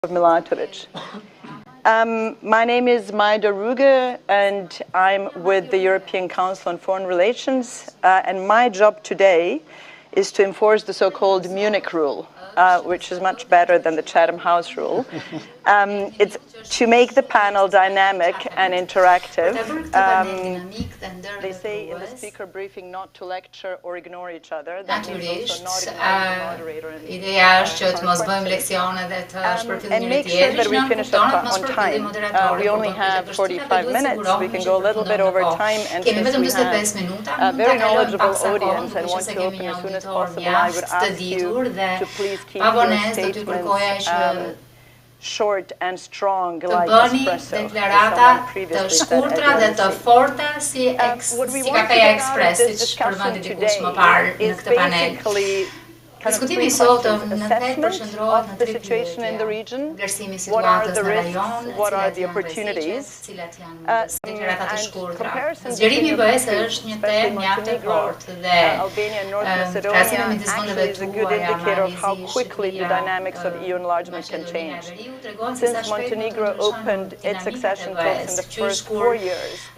Milatovic. My name is Majda Ruge, and I'm with the European Council on Foreign Relations, and my job today is to enforce the so-called Munich rule, which is much better than the Chatham House rule. It's to make the panel dynamic and interactive. They say in the speaker briefing not to lecture or ignore each other. That means also not ignore the moderator. And make sure that we finish on time. We only have 45 minutes. We can go a little bit over time, and since we have a very knowledgeable audience and want to open as soon as possible, I would ask you to please keep your statements short and strong, like espresso, as someone previously said. What we want to get out of this discussion today is basically Diskutimi sot në 8% of the situation in the region, what are the risks, what are the opportunities, and comparison between especially Montenegro, Albania and North Macedonia actually is a good indicator of how quickly the dynamics of EU enlargement can change. Since Montenegro opened its accession talks in the first 4 years,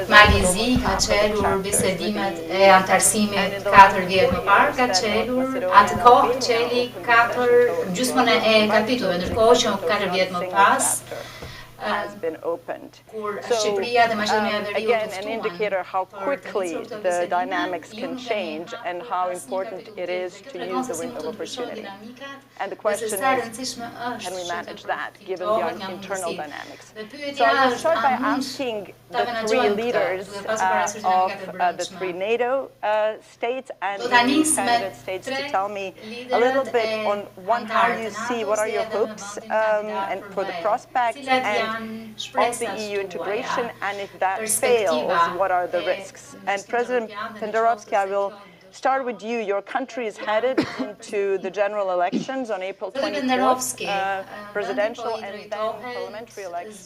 Malizi ka qelur bisedimet e antarësimit 4 vjet më parë, ka qelur atë kohë qeli 4 gjysmën e kapitujve, ndërkohë që 4 vjet më pas has been opened. So, again, an indicator how quickly the dynamics can change and how important it is to use the window of opportunity. And the question is, can we manage that given the internal dynamics? So I will start by asking the three leaders of the three NATO states and the candidate states to tell me a little bit on how you see, what are your hopes and for the prospects and of the EU integration, and if that fails, what are the risks? And President Penderovsky, I will start with you. Your country is headed into the general elections on April 24th, presidential and then parliamentary elections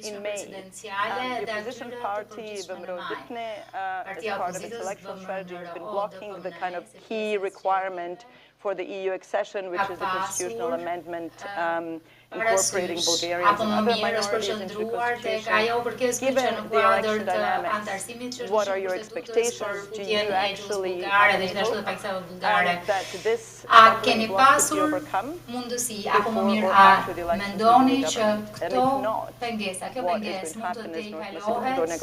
in May. The opposition party, Vëmëroditne, as part of its electoral strategy, has been blocking the kind of key requirement for the EU accession, which is the constitutional amendment incorporating Bulgarians and other minorities into the constitution. Given the election dynamics, what are your expectations? Do you actually hope that this stumbling block could be overcome before or after the election of the government? And if not, what is going to happen as North Macedonia going to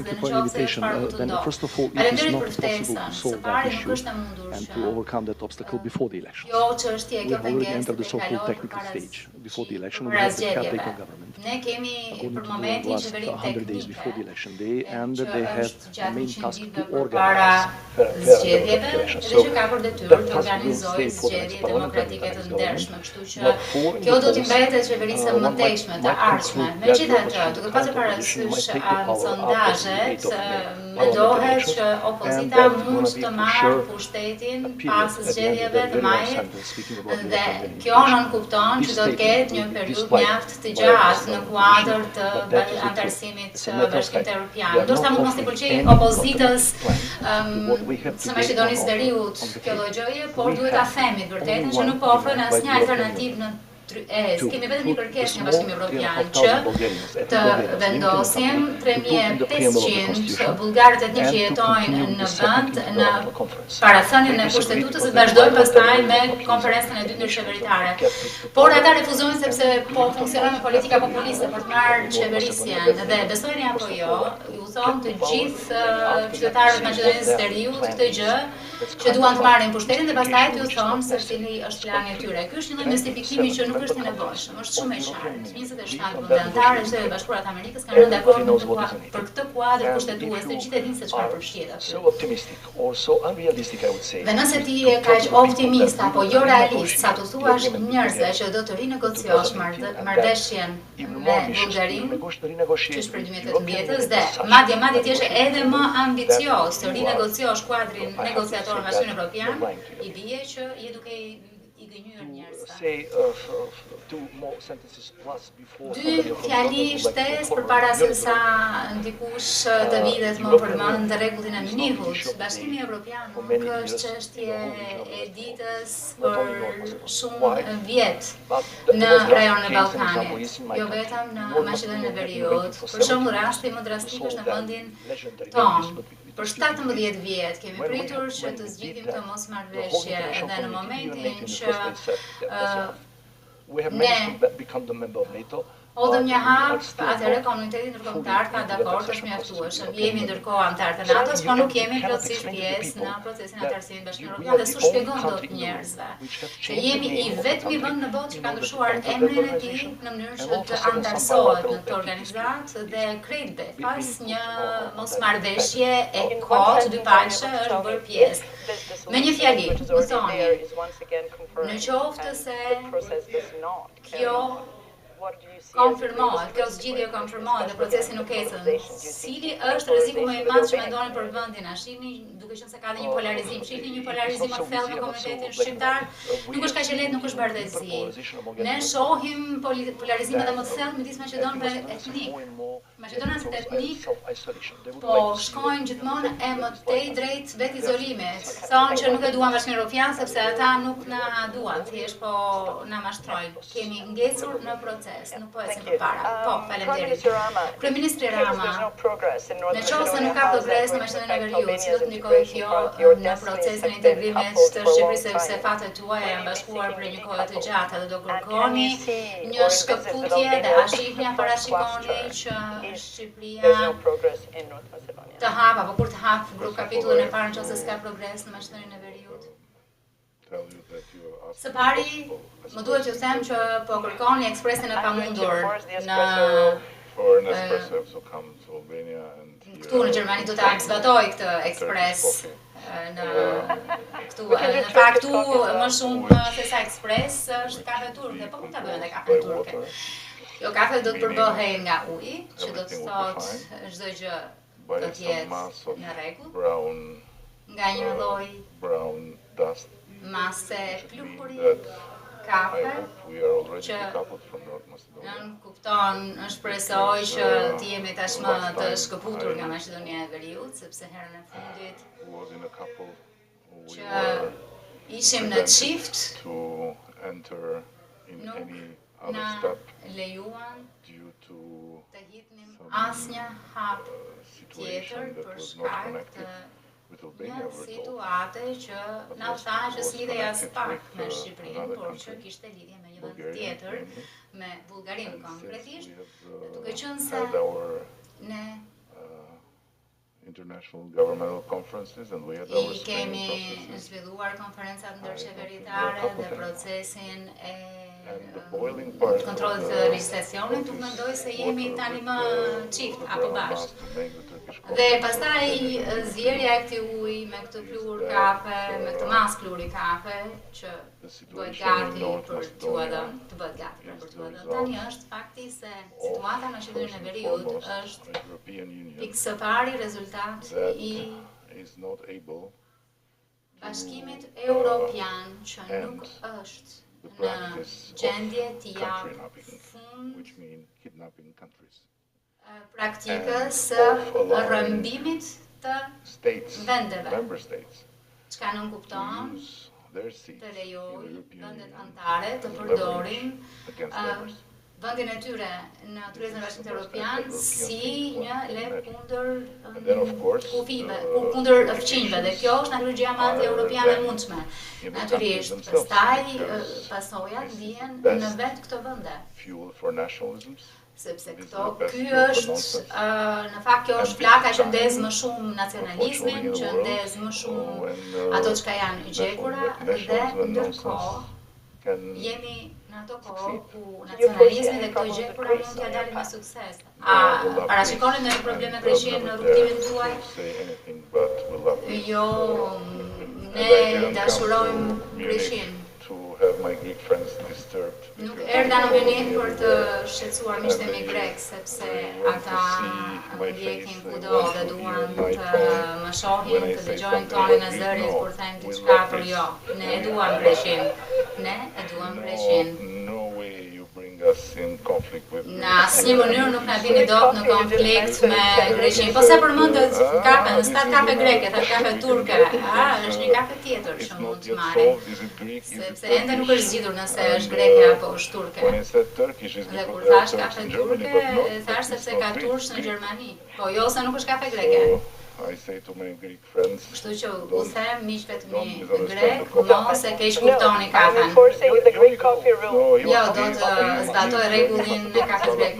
Thank you for the invitation. Then first of all, it is not possible to solve that issue and to overcome that obstacle before the elections. We have already entered the so-called technical stage. Before the election, we have the caretaker government, according to the last 100 days before the election day, and they have the main task to organize the election. So that task will stay for the next parliamentary government. But for the polls, one might conclude mendohet që opozita mund të marrë pushtetin pas zgjedhjeve të majit dhe kjo nën kupton që do të ketë një periudhë mjaft të gjatë në kuadër të antarësimit Bashkimit Evropian. Ndoshta mund mos i pëlqejë opozitës së Maqedonisë Veriut kjo lloj gjëje, por duhet ta themi vërtetën që nuk po ofrojnë asnjë alternativë në kemi vetëm një kërkesë nga Bashkimi Evropian që të vendosim 3500 bullgarët e që jetojnë në vend në parathënien e pushtetutës dhe vazhdojnë pastaj me konferencën e dytë ndërqeveritare. Por ata refuzojnë sepse po funksionon me politika populiste për të marrë qeverisjen dhe besojeni apo jo, u thonë të gjithë qytetarët e Maqedonisë Veriut këtë gjë që duan të marrin pushtetin dhe pastaj t'ju thonë se cili është plani i tyre. Ky është një lloj mistifikimi që nuk është i nevojshëm, është shumë i qartë. 27 vende anëtare të Shtetit Bashkuar të Amerikës kanë rënë dakord për këtë kuadër kushtetues, të gjithë e dinë se çfarë përfshihet aty. Dhe nëse ti je kaq optimist apo jo realist sa të thuash njerëzve që do të rinegociosh marrëveshjen me Bullgarinë, që është për 2018 dhe madje ti je edhe më ambicioz të rinegociosh kuadrin negociator me Bashkimin Evropian, i bie që je duke i gënjur njerëzve. Dy fjali shtesë përpara se sa dikush të vitet më përmend rregullin e Mynihut. Bashkimi Evropian nuk është çështje e ditës për shumë vjet në rajonin e Ballkanit, jo vetëm në Maqedoninë e Veriut. Për shembull, rasti më drastik është në vendin tonë. Për 17 vjet kemi pritur që të zgjidhim këtë mosmarrëveshje dhe në momentin që ne hodhëm një hap, atëherë komuniteti ndërkombëtar ka dakord, është mjaftueshëm. Jemi ndërkohë anëtar të NATO-s, por nuk jemi plotësisht pjesë në procesin e anëtarësimit në Bashkimin Evropian dhe s'u shpjegon dot njerëzve që jemi i vetmi vend në botë që ka ndryshuar emrin e tij në mënyrë që të anëtarësohet në këtë organizatë dhe krejt pas një mosmarrëveshje e kohë dypalëshe është bërë pjesë. Me një fjali, më thoni, në qoftë se kjo konfirmohet, kjo zgjidhje konfirmohet dhe procesi nuk ecën. Cili është rreziku më i madh që mendoni për vendin? A shihni, duke qenë se ka dhe një polarizim, shihni një polarizim të thellë në komunitetin shqiptar? Nuk është kaq e lehtë, nuk është bardhësi. Ne shohim polarizime më të thellë midis maqedonëve etnik. Maqedonët etnik po shkojnë gjithmonë e më tej drejt vetë izolimit. Thonë që nuk e duan Bashkimin Evropian sepse ata nuk na duan, thjesht po na mashtrojnë. Kemi ngecur në proces, nuk po ecim përpara. Po, faleminderit. Kryeministri Rama, në qoftë se nuk ka progres në Maqedoninë e Veriut, si do të ndikojë kjo në procesin e integrimit të Shqipërisë, sepse fatet tuaja janë bashkuar për një kohë të gjatë dhe do kërkoni një shkëputje dhe a shihni apo parashikoni që Shqipëria të hap apo kur të hap grup kapitullin e parë nëse s'ka progres në Maqedoninë e Veriut? Së pari, më duhet t'ju them që po kërkoni ekspresin e pamundur këtu në Gjermani do ta zbatoj këtë ekspres. Në fakt këtu më shumë se sa ekspres është kafe turke, po ku ta bëjmë edhe kafe turke? Jo, kafe do të përbëhej nga uji, që do të thotë çdo gjë do të jetë në rregull, nga një lloj mase pluhuri, kafe, që nën kupton, shpresoj që të jemi tashmë të shkëputur nga Maqedonia e Veriut, sepse herën e fundit që ishim në çift, nuk na lejuan të hitnim asnjë hap tjetër për shkak të një situate që na tha që s'lidhej as pak me Shqipërinë, por që kishte lidhje me një vend tjetër, me Bullgarinë konkretisht, duke qenë se ne i kemi zhvilluar konferencat ndërqeveritare dhe procesin e kontrollit të legjislacionit, nuk mendoj se jemi tani më çift apo bashkë. Dhe pastaj zgjerrja e këtij uji me këtë pluhur kafe, me këtë mas pluhuri kafe që bëhet gati për t'u dhënë, tani është fakti se situata në Maqedoninë e Veriut është pikë së pari rezultat i Bashkimit Evropian që nuk është në gjendje të japë fund praktikës rrëmbimit të vendeve, çka nuk kupton të lejojë vendet anëtare të përdorin vendin e tyre në turizmin e Bashkimit Evropian si një lek kundër kufive, kundër fqinjve, dhe kjo është natyrisht gjë më anti-europiane e mundshme. Natyrisht, pastaj pasojat vijnë në vetë këto vende. Sepse ky është, në fakt kjo është flaka që ndez më shumë nacionalizmin, që ndez më shumë ato që janë i gjekura, dhe ndërkohë jemi në ato kohë ku nacionalizmi dhe këto gjekura mund t'ja dalin me sukses. A parashikoni ndonjë problem me Greqinë në rrugtimin tuaj? Jo, ne dashurojmë Greqinë. Nuk Erdha në Mynih për të shqetësuar miqtë e mi grek, sepse ata më ndjekin kudo dhe duan të më shohin, të dëgjojnë tonin e zërit kur them diçka për jo. Ne e duam Greqin. Ne e duam Greqin. Në asnjë mënyrë nuk na bini dot në konflikt me Greqin. Po sa përmendet kafe, s'ka kafe greke, thot kafe turke. Është një kafe tjetër që mund të marrim. Sepse ende nuk është zgjidhur nëse është greke apo është turke. Dhe kur thash kafe turke, thash sepse ka tursh në Gjermani. Po jo se nuk është kafe greke. Kështu që u them miqve të mi grek, mos e keq kuptoni kafen. Jo, do të zbatoj rregullin e kafes grek.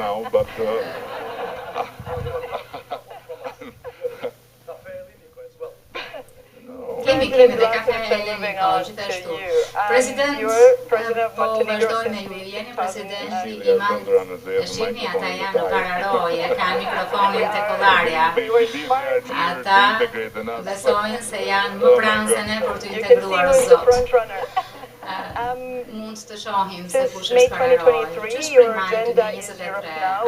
Kemi dhe kafe heleniko, gjithashtu. President, po vazhdoj me ju, jeni presidenti i Maltës. E shihni, ata janë në pararoje, kanë mikrofonin te kollarja. Ata besojnë se janë më pranë se ne për të integruar zot. Mund të shohim se kush është pararoje. Që është prej maj 2023,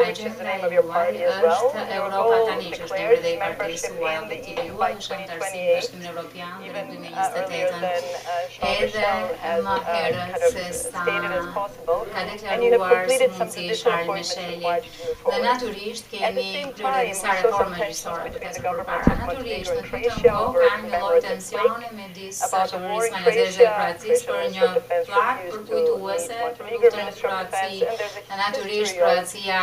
agenda e juaj është Europa tani, që është emri dhe i partisë juaj, objektivi juaj është anëtarësi në Bashkimin Evropian dhe në 2028-ën. Edhe më herët se sa ka deklaruar së mundësi Charles Micheli. Dhe natyrisht kemi kryer disa reforma gjyqësore për të përpara. Natyrisht në këtë kohë ka një lloj tensioni midis qeverisë malezeze dhe Kroacisë për një plak përkujtuese për luftën në Kroaci. Natyrisht Kroacia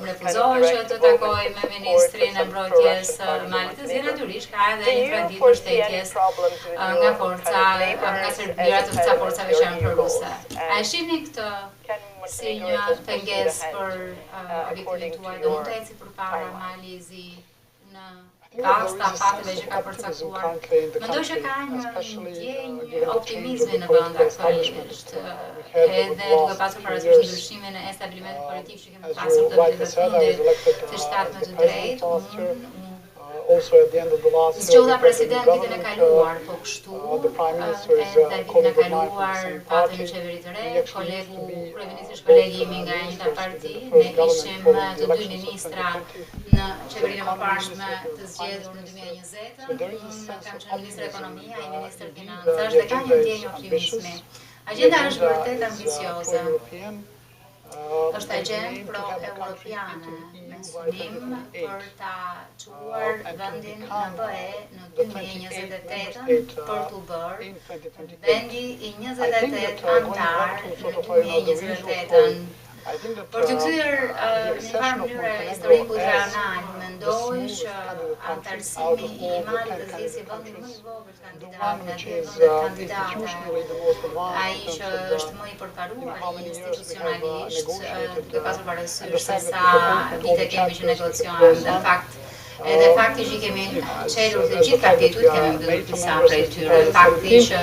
refuzoi që të takojë me ministrin e mbrojtjes Maltës dhe natyrisht ka edhe një traditë mbështetjes nga forca, nga Serbia të ca forcave që janë proruse. A e shihni këtë si një pengesë për objektivin tuaj dhe mund të eci përpara Malizi në kasta fateve që ka përcaktuar? Mendoj që ka një ndjenjë optimizmi në vend aktualisht, edhe duke pasur parasysh ndryshimin e stabilimentit politik që kemi pasur të vitit të fundit të shtatme të drejtë. Zgjodha president vitin e kaluar, po kështu edhe vitin e kaluar patëm një qeveri të re, kryeministri kolegi imi nga njëjta parti, ne ishim të dy ministra në qeverinë e mëparshme të zgjedhur në 2020, unë kam qenë ministër ekonomia, ai ministër financash dhe ka një ndjenjë optimizmi. Agjenda është vërtet ambicioze. Është agjendë pro-europiane me synim për ta çuar vendin në BE në 2028 për t'u bërë vendi i 28 antar në 2028. Për të kthyer në një farë mënyrë historikut real, mendoj që antarësimi i Maltës si vendi më i vogël kandidate, ai që është më i përparuar institucionalisht, duke pasur parasysh se sa vite kemi që negociojmë, dhe edhe fakti që kemi qelur të gjithë kapitujt, kemi mbyllur disa prej tyre, fakti që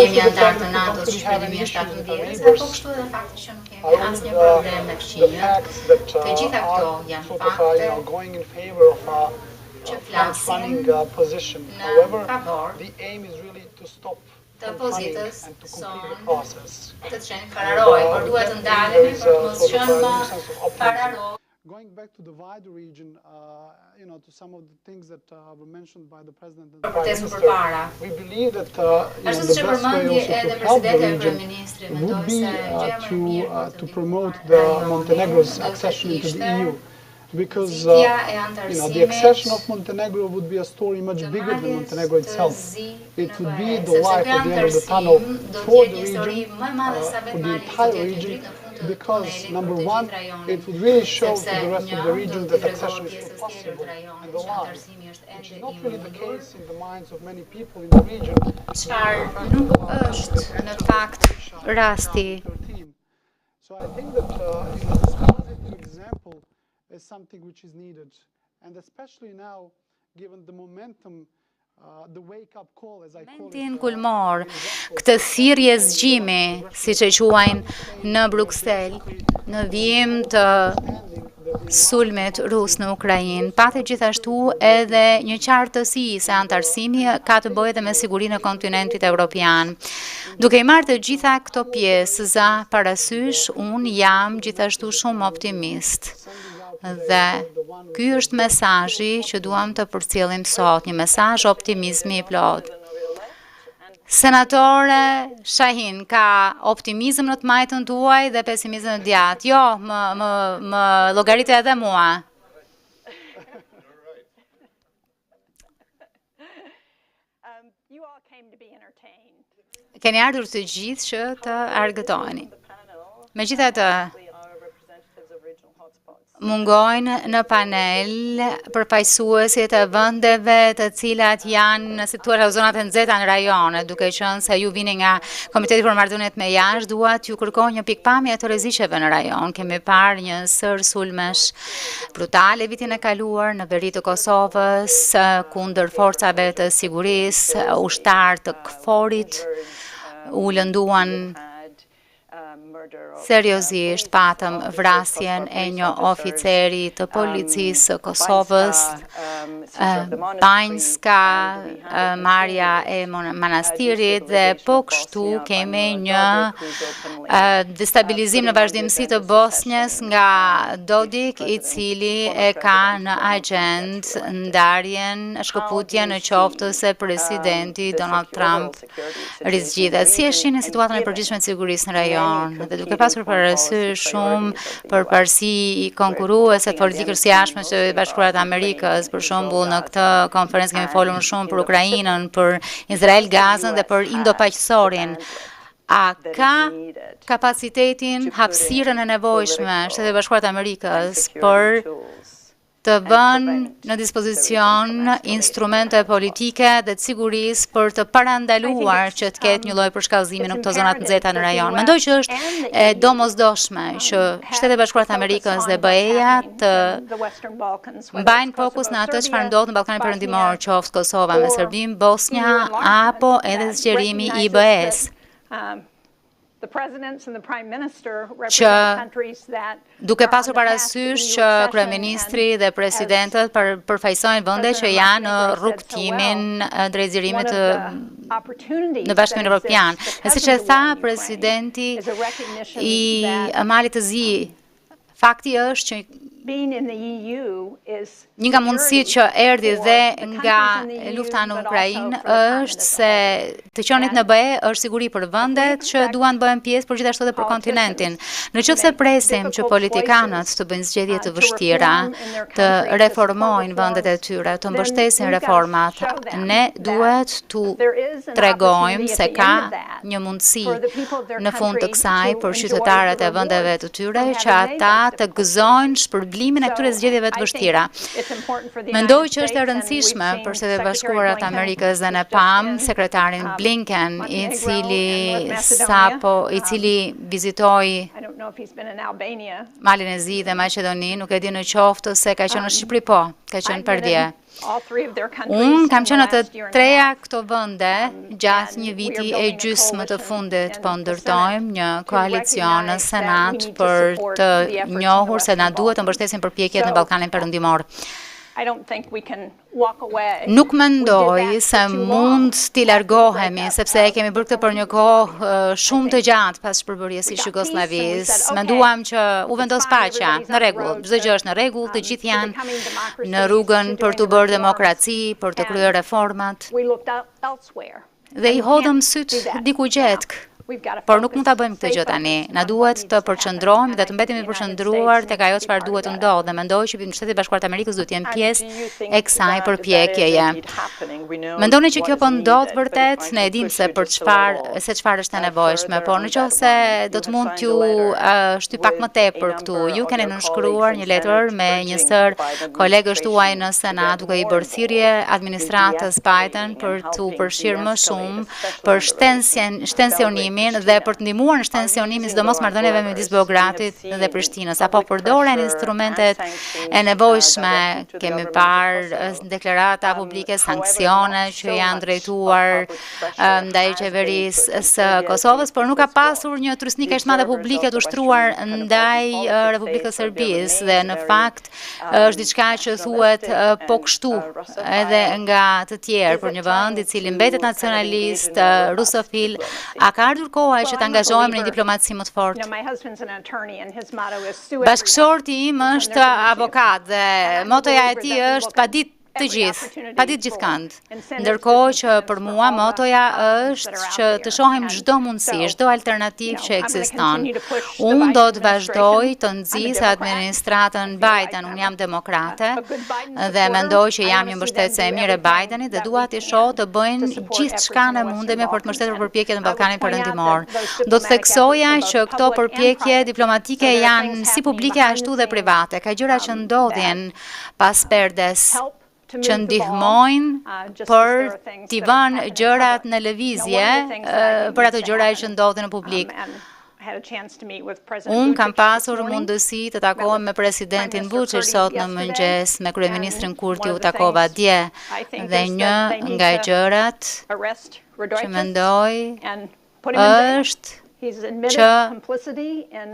jemi antar të NATO-s që prej 2017, po kështu edhe fakti që nuk kemi asnjë problem me fqinjët. Të gjitha këto janë fakte që flasin në favor të pozitës sonë të qenë pararojë, por duhet të ndalemi për të mos qenë më pararojë. Going back to the wider region, to some of the things that were mentioned by the president, we believe that the best way also to help the region would be to promote the Montenegro's accession into the EU. Because the accession of Montenegro would be a story much bigger than Montenegro itself. It would be the light at the end of the tunnel for the region, for the entire region, because number one, it would really show to the rest of the region that accession is still possible and alive, which is not really the case in the minds of many people in the region. Nuk është në fakt rasti. So I think that this positive example is something which is needed, and especially now, given the momentum, the wake-up call, as I call it. Momentin kulmor, këtë thirrje zgjimi, siç e quajnë në Bruksel, në vijim të sulmit rus në Ukrainë, pati gjithashtu edhe një qartësi se antarësimi ka të bëjë edhe me sigurinë e kontinentit evropian. Duke i marrë të gjitha këto pjesë parasysh, unë jam gjithashtu shumë optimist. Dhe ky është mesazhi që duam të përcjellim sot, një mesazh optimizmi i plot. Senatore Shahin, ka optimizëm në të majtën tuaj dhe pesimizëm në djatë. Jo, më llogaritë edhe mua. Keni ardhur të gjithë që të argëtoheni. Megjithatë, mungojnë në panel përfaqësuesit e vendeve të cilat janë në situata zonat e nxehta në rajone, duke qenë se ju vini nga Komiteti për Marrëdhëniet me Jashtë, dua t'ju kërkoj një pikpamje të rreziqeve në rajon. Kemi parë një sër sulmesh brutale vitin e kaluar në veri të Kosovës kundër forcave të sigurisë, ushtar të KFOR-it u lënduan seriozisht, patëm vrasjen e një oficeri të policisë së Kosovës, Banjska, marrja e manastirit dhe po kështu kemi një destabilizim në vazhdimsi të Bosnjës nga Dodik, i cili e ka në agjend ndarjen, shkëputjen në qoftë se presidenti Donald Trump rizgjidhet. Si e shihni situatën e përgjithshme të sigurisë në rajon? Dhe duke pasur parasysh shumë përparësi i konkurruese të politikës së jashtme të Bashkuara të Amerikës, për shembull në këtë konferencë kemi folur shumë për Ukrainën, për Izrael, Gazën dhe për Indo-Paqësorin. A ka kapacitetin, hapësirën e nevojshme Shtetet e Bashkuara të Amerikës për të vënë në dispozicion instrumente politike dhe të sigurisë për të parandaluar që të ketë një lloj përshkallëzimi në këto zonat nxehta në rajon. Mendoj që është e domosdoshme që Shtetet e Bashkuara të Amerikës dhe BE-ja të mbajnë fokus në atë çfarë ndodh në Ballkanin Perëndimor, qoftë Kosova me Serbinë, Bosnja apo edhe zgjerimi i IBE-s. Që duke pasur parasysh që kryeministri dhe presidentët përfaqësojnë vende që janë në rrugtimin drejt zgjerimit në Bashkimin Evropian. Dhe siç e tha presidenti i Malit të Zi, fakti është që një nga mundësitë që erdhi dhe nga lufta në Ukrainë është se të qenit në BE është siguri për vendet që duan bëhen pjesë, por gjithashtu edhe për kontinentin. Nëse presim që politikanët të bëjnë zgjedhje të vështira, të reformojnë vendet e tyre, të mbështesin reformat, ne duhet t'u tregojmë se ka një mundësi në fund të kësaj për qytetarët e vendeve të tyre që ata të gëzojnë shpërblimin e këtyre zgjedhjeve të vështira. Mendoj që është e rëndësishme për Shtetet e Bashkuara të Amerikës dhe ne pam sekretarin Blinken, i cili vizitoi Malin e Zi dhe Maqedoni, nuk e di në qoftë se ka qenë në Shqipëri, po, ka qenë përdje. Unë kam qenë në të treja këto vende gjatë një viti e gjysmë të fundit, po ndërtojmë një koalicion në Senat për të njohur se na duhet të mbështesim përpjekjet në Ballkanin Perëndimor. Nuk mendoj se mund t'i largohemi, sepse kemi bërë këtë për një kohë shumë të gjatë pas shpërbërjes së Jugosllavisë. Menduam që u vendos paqja, në rregull, çdo gjë është në rregull, të gjithë janë në rrugën për të bërë demokraci, për të kryer reformat. Dhe i hodhëm syt diku gjetk. Por nuk mund ta bëjmë këtë gjë tani. Na duhet të përqendrohemi dhe të mbetemi të përqendruar tek ajo çfarë duhet të ndodhë. Dhe mendoj që Shtetet e Bashkuara të Amerikës duhet të jenë pjesë e kësaj përpjekjeje. Mendoni që kjo po ndodh vërtet? Ne e dimë se çfarë është e nevojshme, por nëse do të mund t'ju shtyp pak më tepër këtu. Ju keni nënshkruar një letër me një sër kolegësh tuaj në Senat duke i bërë thirrje administratës Biden për t'u përfshirë më shumë për shtensionimin shtensionimin dhe për të ndihmuar në shtensionimin sidomos marrëdhënieve midis Beogradit dhe Prishtinës, apo përdoren instrumentet e nevojshme. Kemi parë deklarata publike, sanksione që janë drejtuar ndaj qeverisë së Kosovës, por nuk ka pasur një trysnik kaq madhe publike të ushtruar ndaj Republikës Serbisë dhe në fakt është diçka që thuhet po kështu edhe nga të tjerë për një vend i cili mbetet nacionalist, rusofil. A ka ardhur koha që të angazhohemi në një diplomaci më të fortë? Bashkëshorti im është avokat dhe motoja e tij është pa ditë të gjithë, pa ditë gjithkund. Ndërkohë që për mua motoja është që të shohim çdo mundësi, çdo alternativë që ekziston. Unë do të vazhdoj të nxjis administratën Biden, unë jam demokrate dhe mendoj që jam një mbështetëse e mirë e Bidenit dhe dua t'i shoh të bëjnë gjithçka ne mundemi për të mbështetur përpjekjet në Ballkanin Perëndimor. Do të theksoja që këto përpjekje diplomatike janë si publike ashtu dhe private. Ka gjëra që ndodhin pas perdes që ndihmojnë për t'i vënë gjërat në lëvizje për ato gjëra që ndodhin në publik. Unë kam pasur mundësi të takohem me presidentin Vučić sot në mëngjes, me kryeministrin Kurti u takova dje dhe një nga gjërat që mendoj është që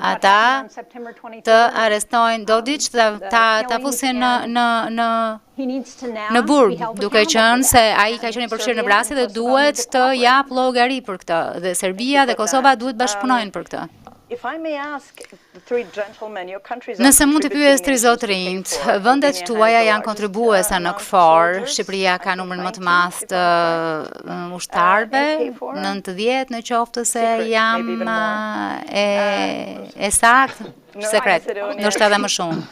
ata të arrestojnë Dodić dhe ta fusin në burg, duke qenë se ai ka qenë i përfshirë në vrasje dhe duhet të jap llogari për këtë dhe Serbia dhe Kosova duhet bashkëpunojnë për këtë. Nëse mund të pyes tri zotrinjt, vendet tuaja janë kontribuese në KFOR, Shqipëria ka numrin më të madh të ushtarëve, 90 në qoftë se jam e saktë, sekret, ndoshta edhe më shumë.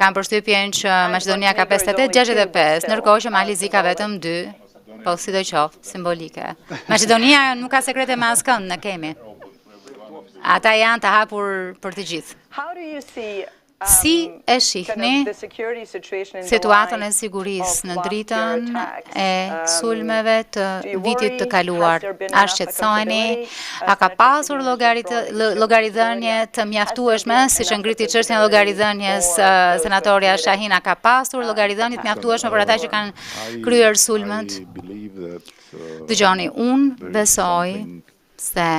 Kam përshtypjen që Maqedonia ka 58, 65, ndërkohë që Mali ka vetëm 2, po sidoqoftë simbolike. Maqedonia nuk ka sekrete me askënd, ne kemi. Ata janë të hapur për të gjithë. Si e shihni situatën e sigurisë në dritën e sulmeve të vitit të kaluar? A shqetësoheni? A ka pasur llogaridhënie të mjaftueshme, siç e ngriti çështjen e llogaridhënies senatorja Shahin, a ka pasur llogaridhënie të mjaftueshme për ata që kanë kryer sulmet? Dëgjoni, unë besoj se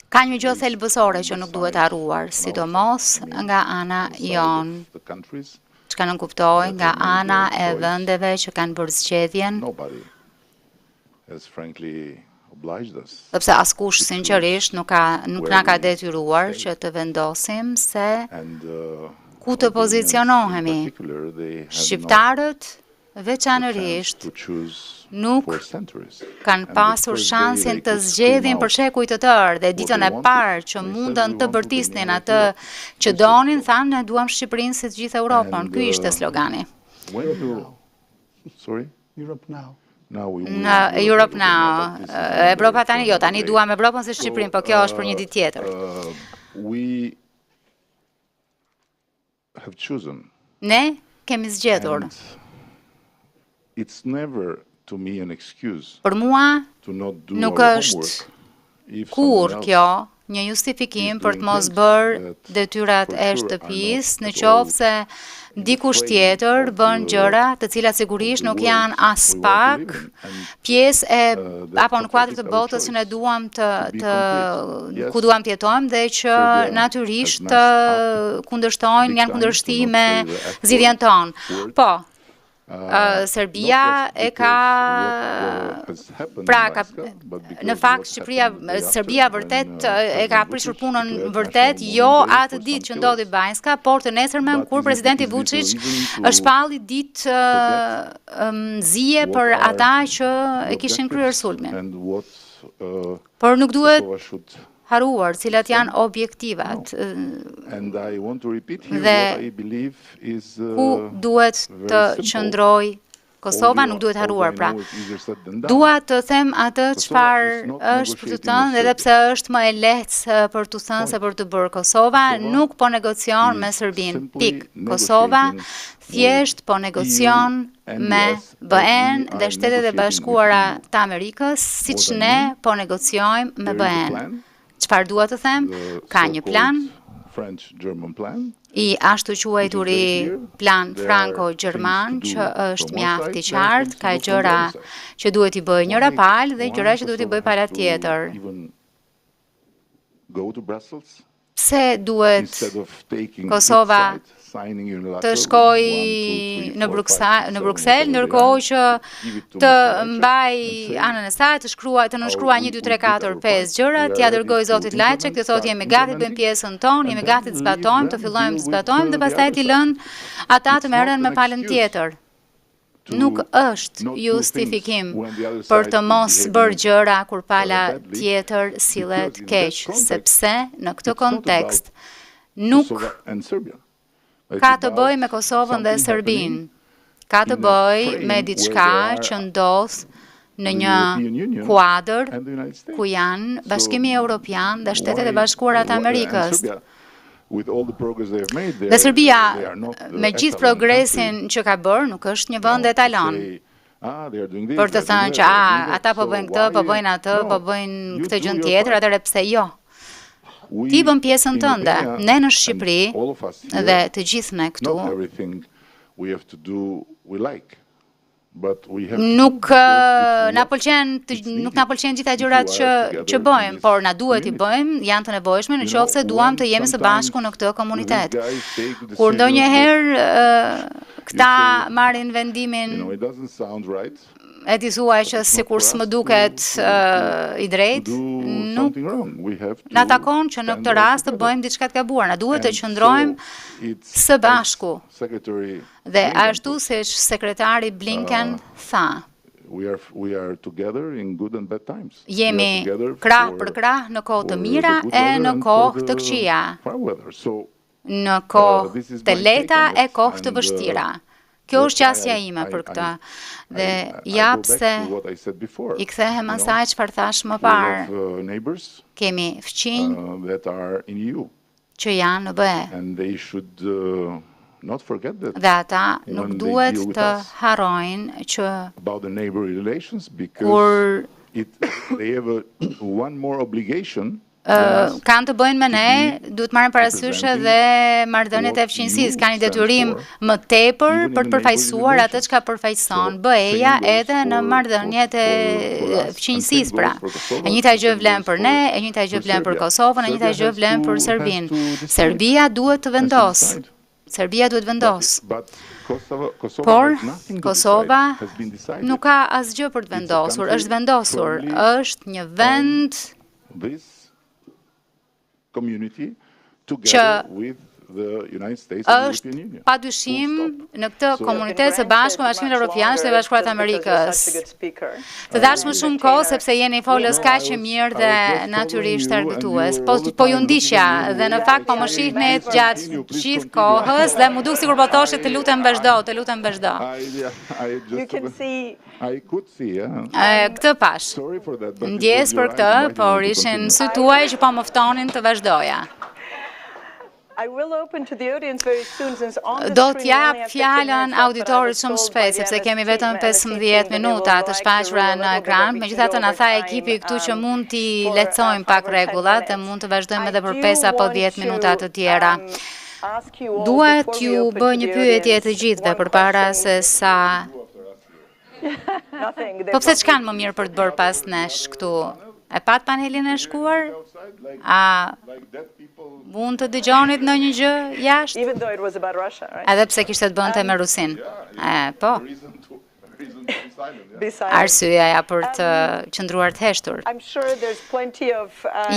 ka një gjë thelbësore që nuk duhet harruar, sidomos nga ana jonë, çka nuk kuptoj, nga ana e vendeve që kanë bërë zgjedhjen, sepse askush sinqerisht nuk na ka detyruar që të vendosim se ku të pozicionohemi. Shqiptarët veçanërisht nuk kanë pasur shansin të zgjedhin për shekuj të tërë dhe ditën e parë që mundën të bërtisnin atë që donin, thanë ne duam Shqipërinë si të gjithë Europën. Ky ishte slogani. Në Europe Now. Evropa tani, jo, tani duam Evropën si Shqipërinë, po kjo është për një ditë tjetër. Ne kemi zgjedhur. Për mua nuk është kur kjo një justifikim për të mos bërë detyrat e shtëpisë, në qoftë se dikush tjetër bën gjëra të cilat sigurisht nuk janë as pak pjesë apo në kuadër të botës që ne duam ku duam të jetojmë dhe që natyrisht janë kundërshtim me zgjidhjen tonë. Po, Serbia e ka, në fakt Serbia vërtet e ka prishur punën vërtet, jo atë ditë që ndodhi Banjska, por të nesërmen kur presidenti Vučić shpalli ditë zije për ata që e kishin kryer sulmin. Por nuk duhet haruar cilat janë objektivat dhe ku duhet të qëndroj Kosova nuk duhet harruar pra. Dua të them atë çfarë është për të thënë, edhe pse është më e lehtë për të thënë se për të bërë. Kosova nuk po negocion me Serbinë. Pik. Kosova thjesht po negocion me BE-n dhe Shtetet e Bashkuara të Amerikës, siç ne po negociojmë me BE-n. Çfarë dua të them? Ka një plan i ashtu quajturi plan franko-gjerman që është mjaft i qartë, ka gjëra që duhet i bëjë njëra palë dhe gjëra që duhet i bëjë pala tjetër. Pse duhet Kosova të shkoj në Bruksel, ndërkohë që të mbaj anën e saj, të nënshkruaj 1, 2, 3, 4, 5 gjëra, t'ja dërgoj zotit Lajçek, të thotë jemi gati të bëjmë pjesën tonë, jemi gati të zbatojmë, të fillojmë të zbatojmë dhe pastaj t'i lënë ata të merren me palën tjetër. Nuk është justifikim për të mos bërë gjëra kur pala tjetër sillet keq, sepse në këtë kontekst nuk ka të bëj me Kosovën dhe Serbinë, ka të bëj me diçka që ndodh në një kuadër ku janë Bashkimi Evropian dhe Shtetet e Bashkuara të Amerikës. Dhe Serbia, me gjithë progresin që ka bërë, nuk është një vend etalon. Për të thënë që ata po bëjnë këtë, po bëjnë atë, po bëjnë këtë gjë tjetër, atëherë pse jo? Ti bën pjesën tënde, ne në Shqipëri dhe të gjithë ne këtu, nuk na pëlqen gjitha gjërat që bëjmë, por na duhet i bëjmë, janë të nevojshme nëse duam të jemi së bashku në këtë komunitet. Kur ndonjëherë këta marrin vendimin e ti thua që sikur s'më duket i drejtë, nuk na takon që në këtë rast të bëjmë diçka të gabuar. Na duhet të qëndrojmë së bashku. Dhe ashtu siç sekretari Blinken tha, jemi krah për krah në kohë të mira e në kohë të këqija, në kohë të lehta e kohë të vështira. Kjo është qasja ime për këtë, dhe japse i kthehem asaj çfarë thash më parë. Kemi fëmijë që janë në BE. Dhe ata nuk duhet të harrojnë që kur kanë të bëjnë me ne, duhet marrin parasysh edhe marrëdhëniet e fëmijësisë, kanë një detyrim më tepër për të përfaqësuar atë çka përfaqëson BE-ja edhe në marrëdhëniet e fëmijësisë pra. E njëjta gjë vlen për ne, e njëjta gjë vlen për Kosovën, e njëjta gjë vlen për Serbinë. Serbia duhet të vendosë. Serbia duhet vendos. Por Kosova nuk ka asgjë për të vendosur, është vendosur, është një vend që është padyshim në këtë komunitet së bashku me Bashkimin Evropian dhe Bashkuara të Amerikës. Të dash më shumë kohë sepse jeni folës kaq e mirë dhe natyrisht argëtues. Po ju ndiqja dhe në fakt po më shihnit gjatë gjithë kohës dhe mu duk sikur po thoshit të lutem vazhdo, të lutem vazhdo. Këtë pash. Ndjes për këtë, por ishin sy tuaj që po më ftonin të vazhdoja. Do t'jap fjalën auditorit shumë shpejt, sepse kemi vetëm 15 minuta të shfaqura në ekran. Megjithatë na tha ekipi këtu që mund t'i lehtësojmë pak rregullat dhe mund të vazhdojmë edhe për 5 apo 10 minuta të tjera. Dua t'ju bëj një pyetje të gjithëve përpara se sa. Po pse ç'kan më mirë për të bërë pas nesh këtu? E pat panelin e shkuar? A mund të dëgjonit në një gjë jashtë? Edhe pse kishte të bënte me Rusin. Po. arsyeja për të qëndruar të heshtur.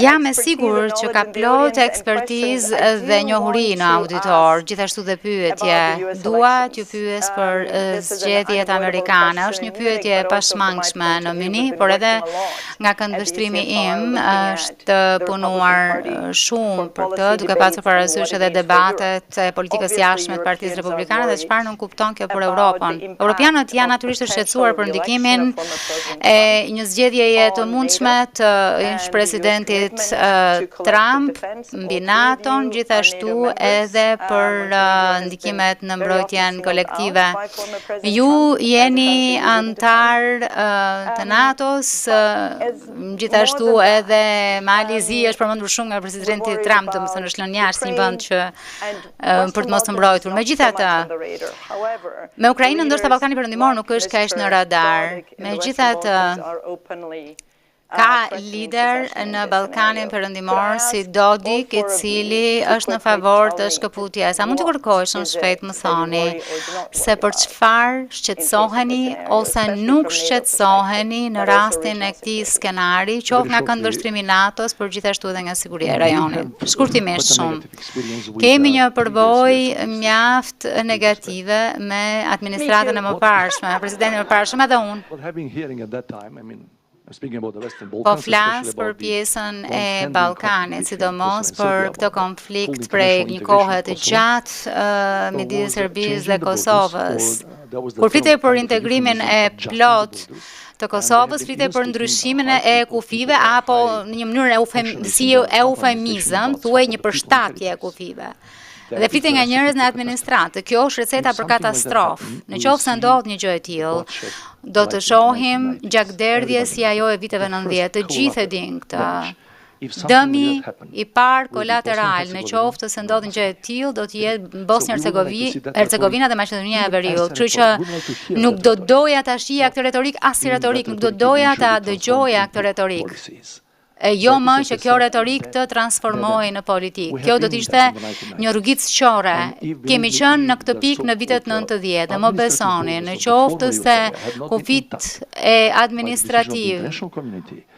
Jam e sigurt që ka plot ekspertizë dhe njohuri në auditor, gjithashtu dhe pyetje. Dua t'ju pyes për zgjedhjet amerikane. Është një pyetje e pashmangshme në Mynih, por edhe nga këndvështrimi im është punuar shumë për këtë, duke pasur parasysh edhe debatet e politikës jashtme të Partisë Republikane dhe çfarë nuk kupton kjo për Europën. Europianët janë natyrisht të shqetësuar për ndikimin e një zgjedhjeje të mundshme të presidentit Trump mbi NATO-n, gjithashtu edhe për ndikimet në mbrojtjen kolektive. Ju jeni antar të NATO-s, gjithashtu edhe Malizi është përmendur shumë nga presidenti Trump, domethënë është lënë jashtë një vend që për të mos të mbrojtur. Megjithatë, me Ukrainën ndoshta Ballkani Perëndimor nuk është kaq në radar. Megjithatë, ka lider në Ballkanin Perëndimor si Dodik, i cili është në favor të shkëputjes. A mund të kërkosh më shpejt më thoni se për çfarë shqetësoheni ose nuk shqetësoheni në rastin e këtij skenari, qoftë nga këndvështrimi i NATO-s, por gjithashtu edhe nga siguria e rajonit? Shkurtimisht shumë. Kemi një përbojë mjaft negative me administratën e mëparshme, presidentin e mëparshëm edhe unë. Po flas për pjesën e Ballkanit, sidomos për këtë konflikt prej një kohe të gjatë midis Serbisë dhe Kosovës. Kur flitej për integrimin e plot të Kosovës, flitej për ndryshimin e kufive apo në një mënyrë si eufemizëm, thuaj një përshtatje e kufive. Dhe flitej nga njerëz në administratë. Kjo është receta për katastrofë. Në qoftë se ndodh një gjë e tillë, do të shohim gjakderdhje si ajo e viteve 90, të gjithë e dinë këtë. Dëmi i parë kolateral në qoftë se ndodh një gjë e tillë do të jetë Bosnia-Hercegovina dhe Maqedonia e Veriut. Kështu që nuk do doja ta shija këtë retorik as si retorik, nuk do doja ta dëgjoja këtë retorik. Jo më që kjo retorik të transformohej në politikë. Kjo do të ishte një rrugicë sqore. Kemi qenë në këtë pikë në vitet 90 dhe më besoni, në qoftë se kufit e administrativ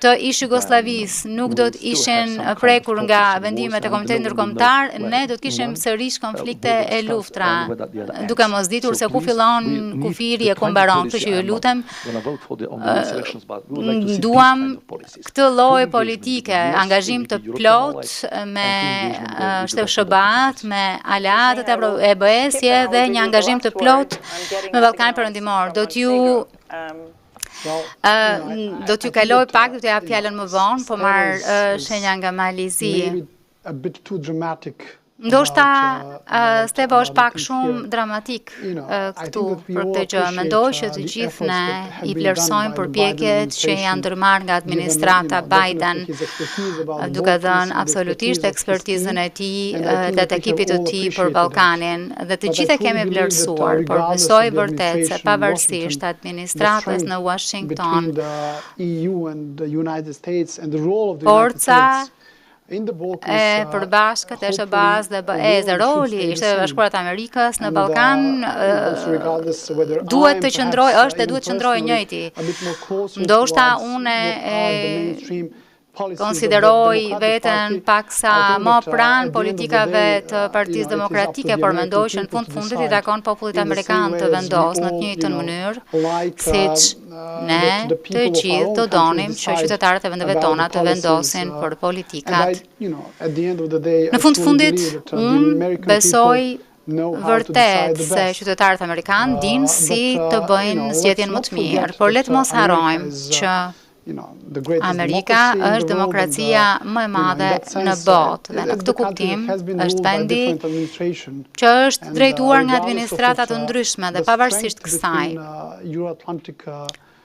të ish Jugosllavisë nuk do të ishin prekur nga vendimet e Komitetit Ndërkombëtar, ne do të kishim sërish konflikte e luftra, duke mos ditur se ku fillon kufiri e ku mbaron. Kështu që ju lutem, duam këtë lloj politike, angazhim të plot me SHBA-t, me aleatët e BE-s-je dhe një angazhim të plot me Ballkanin Perëndimor. Do t'ju kaloj pak, do t'ju jap fjalën më vonë, po marr shenja nga Malizi. Ndoshta Steva është pak shumë dramatik këtu për këtë gjë. Mendoj që të gjithë ne i vlerësojmë përpjekjet që janë ndërmarrë nga administrata Biden, duke dhënë absolutisht ekspertizën e tij dhe të ekipit të tij për Ballkanin, dhe të gjithë e kemi vlerësuar, por besoj vërtet se pavarësisht administratës në Washington, forca e përbashkët e SHBA-s dhe BE-s, roli i Shtetit Bashkuar të Amerikës në Ballkan duhet të qëndrojë, është dhe duhet të qëndrojë njëjti. Ndoshta unë konsideroj veten paksa më pranë politikave të Partisë Demokratike, por mendoj që në fundit i takon popullit amerikan të vendosë në të njëjtën mënyrë, siç ne të gjithë të donim që qytetarët e vendeve tona të vendosin për politikat. Në fundit, unë besoj vërtet se qytetarët amerikanë dinë si të bëjnë zgjedhjen më të mirë, por le të mos harrojmë që Amerika është demokracia më e madhe në botë dhe në këtë kuptim është vendi që është drejtuar nga administrata të ndryshme dhe pavarësisht kësaj,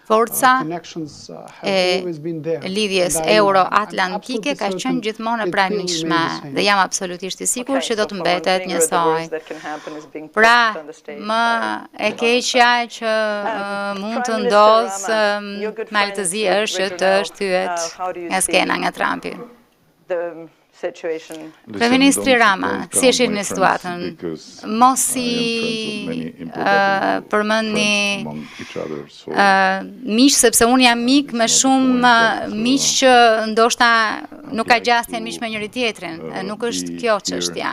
forca e lidhjes euro-atlantike ka qenë gjithmonë e pranishme dhe jam absolutisht i sigurt që do të mbetet njësoj. Pra, më e keqja që mund të ndodhë maltëzi është që të shtyhet nga skena nga Trumpi. situation. Kryeministri Rama, si e shihni situatën? Mos i përmendni miq, sepse unë jam mik me shumë miq që ndoshta nuk ka gjastjen miq me njëri tjetrin, nuk është kjo çështja.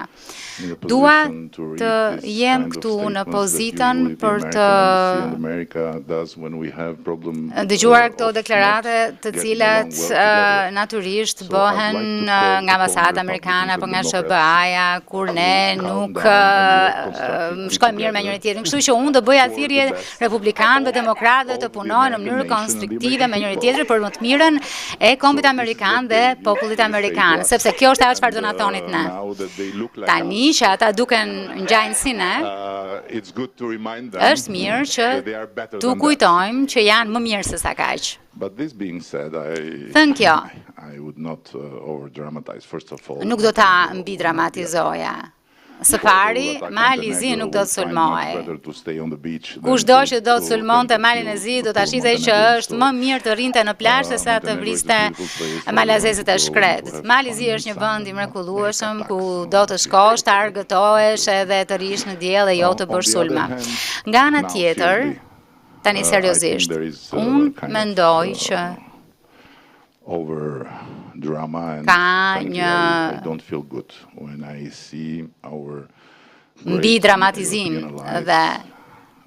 Dua të jem këtu në pozitën për të dëgjuar këto deklarate të cilat natyrisht bëhen nga ambasada amerikane apo nga SBA-ja kur ne nuk shkojmë mirë me njëri tjetrin. Kështu që unë do bëja thirrje republikanëve, demokratëve të punojnë në mënyrë konstruktive me njëri tjetrin për më të mirën e kombit amerikan dhe popullit amerikan, sepse kjo është ajo çfarë do na thonit ne. Tani që ata duken ngjajnë si ne, është mirë që t'u kujtojmë që janë më mirë se sa kaq. Thënë kjo, nuk do ta mbi dramatizoja. Së pari, mali i zi nuk do të sulmoj. Kushdo që do të sulmonte malin e zi do ta shihte që është më mirë të rrinte në plazh se sa të vriste malazezët e shkret. Mali i zi është një vend i mrekullueshëm ku do të shkosh, të argëtohesh edhe të rish në diell e jo të bësh sulma. Nga ana tjetër, tani seriozisht, unë mendoj që ka një mbi dramatizim dhe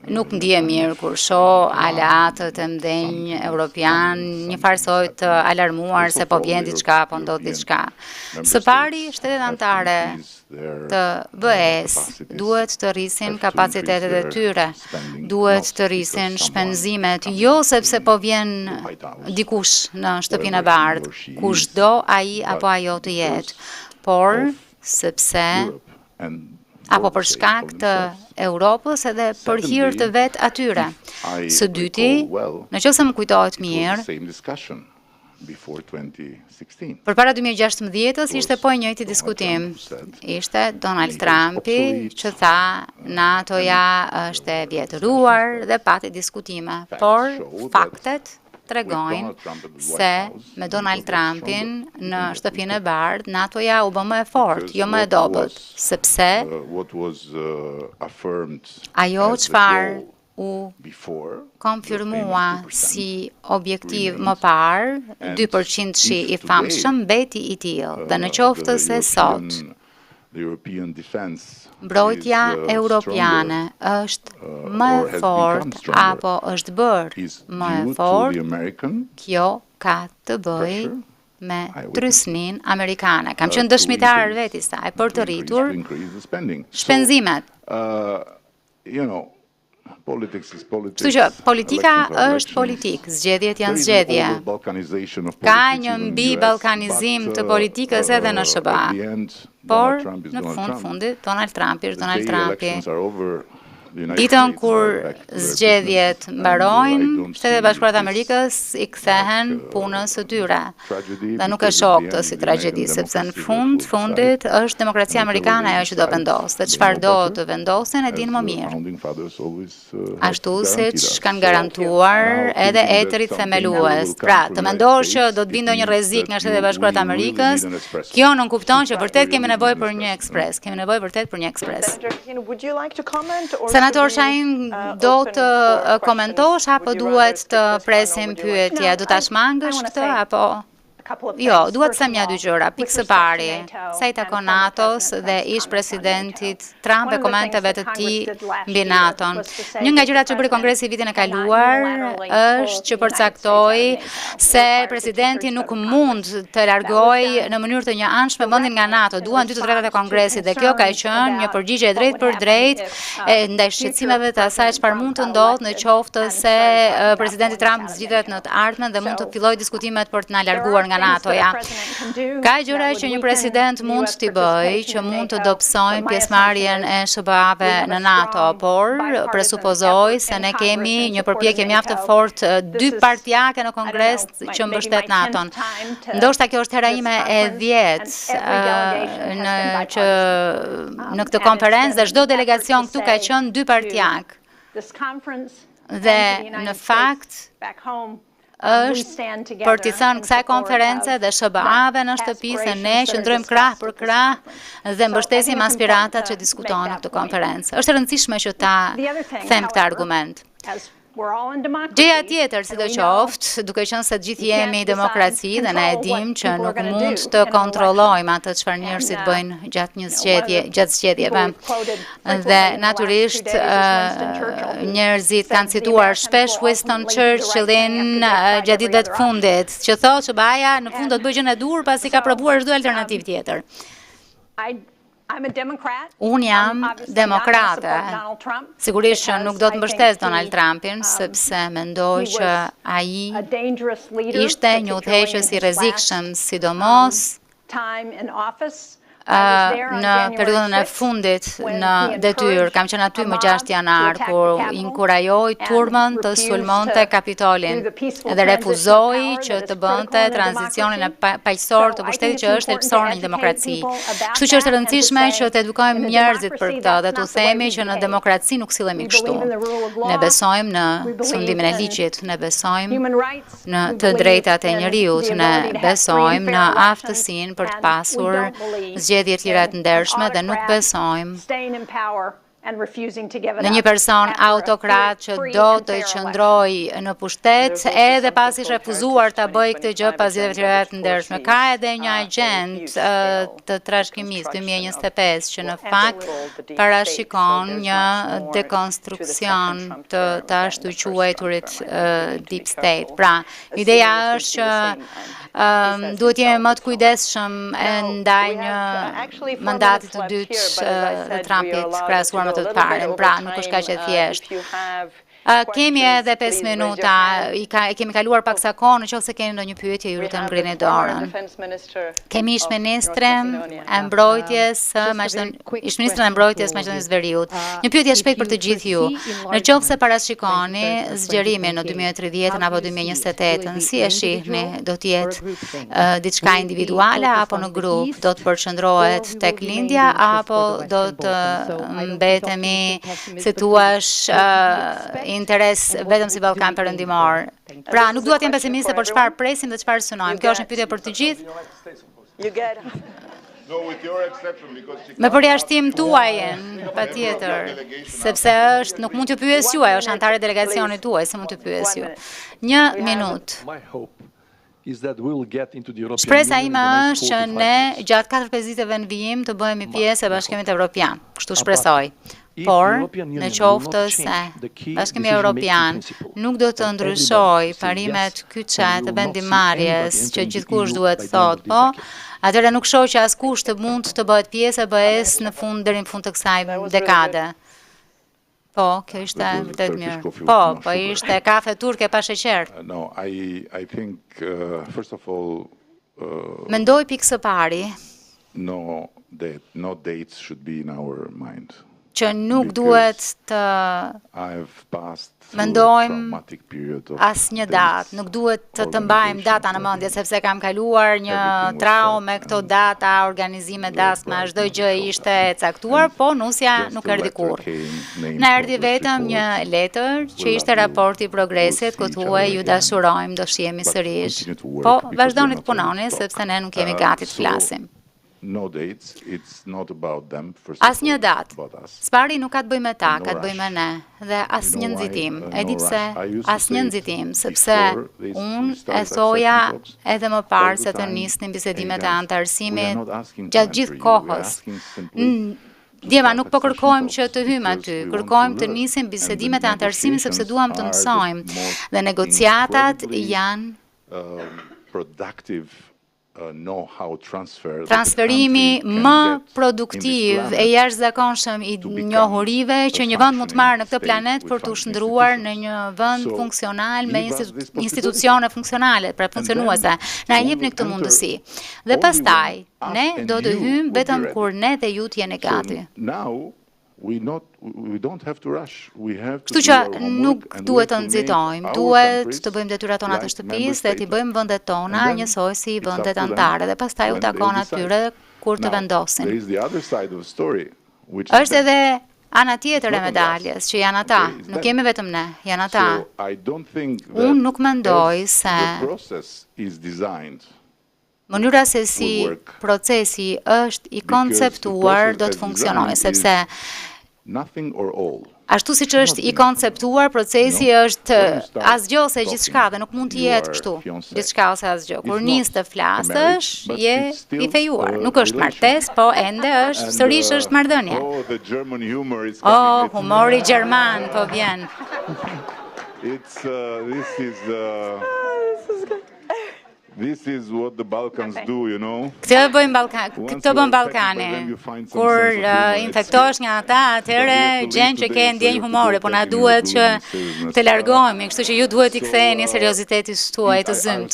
nuk ndihem mirë kur shoh aleatët e mdenj europian një farsoj të alarmuar se po vjen diçka, po ndodh diçka. Së pari, shtetet anëtare të BE-s duhet të rrisin kapacitetet e tyre, duhet të rrisin shpenzimet, jo sepse po vjen dikush në shtëpinë e bardhë, kushdo ai apo ajo të jetë, por sepse apo për shkak të Europës edhe për hir të vet atyre. Së dyti, nëse më kujtohet mirë, përpara 2016-s ishte po e njëjti diskutim. Ishte Donald Trumpi që tha NATO-ja është e vjetëruar dhe pati diskutime, por faktet tregojnë se me Donald Trumpin në shtëpinë e bardhë, NATO-ja u bë më e fortë, jo më e dobët, sepse ajo çfarë u konfirmua si objektiv më parë, 2%-shi i famshëm mbeti i tillë, dhe në qoftë se sot mbrojtja europiane është më e fortë apo është bërë më e fortë, kjo ka të bëjë me trysnin amerikane. Kam qenë dëshmitar vetë i saj për të rritur shpenzimet. Kështu që politika është politikë, zgjedhjet janë zgjedhje. Ka një mbi ballkanizim të politikës edhe në SBA. Por, në fundit, Donald Trumpi është Donald Trumpi. Ditën kur zgjedhjet mbarojnë, Shtetet e Bashkuara të Amerikës i kthehen punës së tyre. Dhe nuk e shoh këtë si tragjedi, sepse në fundit është demokracia amerikane ajo që do vendos, dhe çfarë do të vendosin e dinë më mirë. Ashtu siç kanë garantuar edhe etërit themelues. Pra, të mendosh që do të bindë një rrezik nga Shtetet e Bashkuara të Amerikës, kjo nuk kupton që vërtet kemi nevojë për një ekspres, kemi nevojë vërtet për një ekspres. Senator Shahin, do të komentosh apo duhet të presim pyetje? Do ta shmangësh këtë apo? Jo, duhet të them ja dy gjëra. Pikë së pari, sa i takon NATO-s dhe ish presidentit Trump e komenteve të tij mbi NATO-n. Një nga gjërat që bëri Kongresi vitin e kaluar është që përcaktoi se presidenti nuk mund të largojë në mënyrë të njëanshme vendin nga NATO. Duan 2/3 e Kongresit dhe kjo ka qenë një përgjigje drejt për drejt ndaj shqetësimeve të asaj çfarë mund të ndodhë në qoftë se presidenti Trump zgjidhet në të ardhmen dhe mund të fillojë diskutimet për të na larguar nga NATO-ja. Ka gjëra që një president mund t'i bëjë, që mund të dobësojnë pjesëmarrjen e SBA-ve në NATO, por presupozoj se ne kemi një përpjekje mjaft të fortë dypartiake në Kongres që mbështet NATO-n. Ndoshta kjo është hera ime e 10 në këtë konferencë dhe çdo delegacion këtu ka qenë dypartiak. Dhe në fakt është për t'i thënë kësaj konference dhe SBA-ve në shtëpi se ne qëndrojmë krah për krah dhe mbështesim aspiratat që diskutohen në këtë konferencë. Është e rëndësishme që ta them këtë argument. Gjëja tjetër, sidoqoftë, duke qenë se gjithë jemi demokraci dhe ne e dim që nuk mund të kontrollojmë atë çfarë njerëzit bëjnë gjatë zgjedhjeve. Dhe natyrisht njerëzit kanë cituar shpesh Winston Churchillin gjatë ditëve të fundit, që thotë që baja në fund do të bëjë gjën e dur pasi ka provuar çdo alternativë tjetër. Unë jam demokrate. Sigurisht që nuk do të mbështes Donald Trumpin, sepse mendoj që ai ishte një udhëheqës i rrezikshëm, sidomos në periudhën e fundit në detyrë. Kam qenë aty më 6 janar, kur inkurajoi turmën të sulmonte Kapitolin dhe refuzoi që të bënte tranzicionin e paqësor të pushtetit që është thelbësor në një demokraci. Kështu që është e rëndësishme që të edukojmë njerëzit për këtë dhe t'u themi që në demokraci nuk sillemi kështu. Ne besojmë në sundimin e ligjit, ne besojmë në të drejtat e njeriut, ne besojmë në aftësinë për të pasur zgjedhje të lira të ndershme dhe nuk besojmë në një person autokrat që do të qëndrojë në pushtet edhe pasi është refuzuar ta bëjë këtë gjë pas zgjedhjeve të lira të ndershme. Ka edhe një agent të trashëgimisë 2025 që në fakt parashikon një dekonstruksion të ashtu quajturit deep state. Pra, ideja është që duhet jemi më të kujdesshëm ndaj një mandati të dytë të Trumpit krahasuar me të parën. Pra, nuk është kaq e thjeshtë. Kemi edhe 5 minuta, kemi kaluar pak sa kohë, nëse keni ndonjë pyetje, ju lutem ngrini dorën. Kemi ish-ministren e mbrojtjes e Maqedonisë Veriut. Një pyetje shpejt për të gjithë ju. Nëse parashikoni zgjerimin në 2030 apo 2028, si e shihni? Do të jetë diçka individuale apo në grup? Do të përqendrohet tek lindja apo do të mbetemi, si thua, interes vetëm si Ballkanin Perëndimor. Pra, nuk dua të jem pesimiste, por çfarë presim dhe çfarë synojmë. Kjo është një pyetje për të gjithë. Me përjashtim tuajën, patjetër, sepse nuk mund të pyes ju, ajo është antare e delegacionit tuaj, se mund të pyes ju. 1 minutë. Shpresa ime është që ne gjatë 4-5 ditëve në vijim të bëhemi pjesë e Bashkimit Evropian. Kështu shpresoj. Por, në qoftë se Bashkimi Evropian nuk do të ndryshoj parimet kyçe të vendimarrjes që gjithkush duhet thotë, po, atëherë nuk shoh që askush të mund të bëhet pjesë e BE-s deri në fund të kësaj dekade. Po, kjo ishte vërtet mirë. Po ishte kafe turke pa sheqer. Mendoj pikë së pari që nuk duhet të mendojmë asnjë datë, nuk duhet të mbajmë data në mendje, sepse kam kaluar një traumë me këto data, organizime dasma, çdo gjë ishte e caktuar, po nusja nuk erdhi kurrë. Na erdhi vetëm një letër që ishte raporti i progresit, ku thuaj ju dashurojmë, do shihemi sërish. Po vazhdoni të punoni sepse ne nuk jemi gati të flasim. Asnjë datë. Spari nuk ka të bëjë me ta, ka të bëjë me ne. Dhe asnjë nxitim. E di pse asnjë nxitim, sepse unë e thoja edhe më parë se të nisnin bisedimet e antarësimit gjatë gjithë kohës. Djema, nuk po kërkojmë që të hymë aty, kërkojmë të nisim bisedimet e antarësimit sepse duam të mësojmë. Dhe negociatat janë transferimi më produktiv e jashtëzakonshëm i njohurive që një vend mund të marrë në këtë planet për të shndruar në një vend funksional me institucione funksionale, pra funksionuese. Na jepni këtë mundësi. Dhe pastaj, ne do të hymë vetëm kur ne dhe ju të jeni gati. Kështu që nuk duhet të nxitojmë, duhet të bëjmë detyrat tona të shtëpisë dhe të bëjmë vendet tona njësoj si vendet anëtare dhe pastaj u takon atyre kur të vendosin. Është edhe ana tjetër e medaljes, që janë ata, nuk jemi vetëm ne, janë ata. Unë nuk mendoj se mënyra se si procesi është i konceptuar do të funksionojë, sepse ashtu siç është i konceptuar, procesi është asgjë ose gjithçka dhe nuk mund të jetë kështu, gjithçka ose asgjë. Kur nis të flasësh, je i fejuar. Nuk është martesë, po ende është sërish është marrëdhënie. Oh, humori gjerman, po vjen. This is what the Balkans do, you know. Këtë bën Ballkani. Kur infektohesh nga ata, atëherë gjen që ke ndjenjë humori, po na duhet që të largohemi, kështu që ju duhet i ktheheni seriozitetit tuaj të zymt.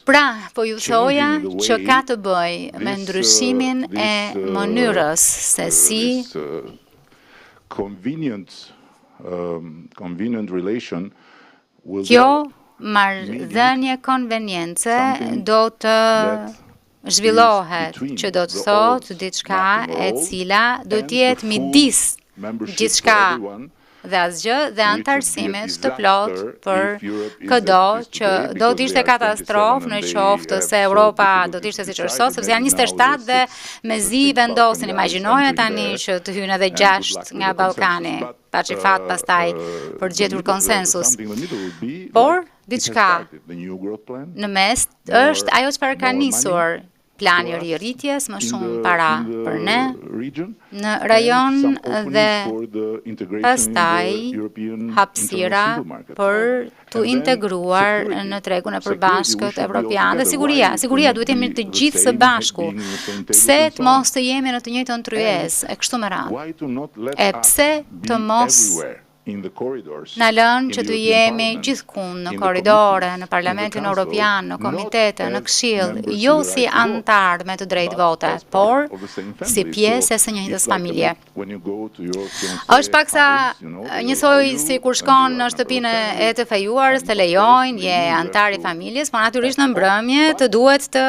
Pra, po ju thoja që ka të bëjë me ndryshimin e mënyrës se si kjo marrëdhënie konvenience do të zhvillohet, që do të thotë diçka e cila do të jetë midis gjithçka dhe asgjë dhe antarësimit të plot për këdo që do të ishte katastrofë në qoftë se Europa do të ishte siç është sot, sepse janë 27 dhe mezi vendosin, imagjinoja tani që të hyjnë edhe 6 nga Ballkani, pa që fat pastaj për të gjetur konsensus. Por diçka në mes është ajo çfarë ka nisur plani i rritjes, më shumë para për ne në rajon dhe pastaj hapësira për të integruar në tregun e përbashkët evropian dhe siguria. Siguria duhet jemi të gjithë së bashku. Pse të mos të jemi në të njëjtën tryezë e kështu me radhë? E pse të mos na lënë që të jemi gjithkund në korridore, në Parlamentin Evropian, në komitete, në Këshill, jo si antar me të drejtë vote, por si pjesë e së njëjtës familje. Është paksa njësoj si kur shkon në shtëpinë e të fejuar, të lejojnë, je antar i familjes, po natyrisht në mbrëmje të duhet të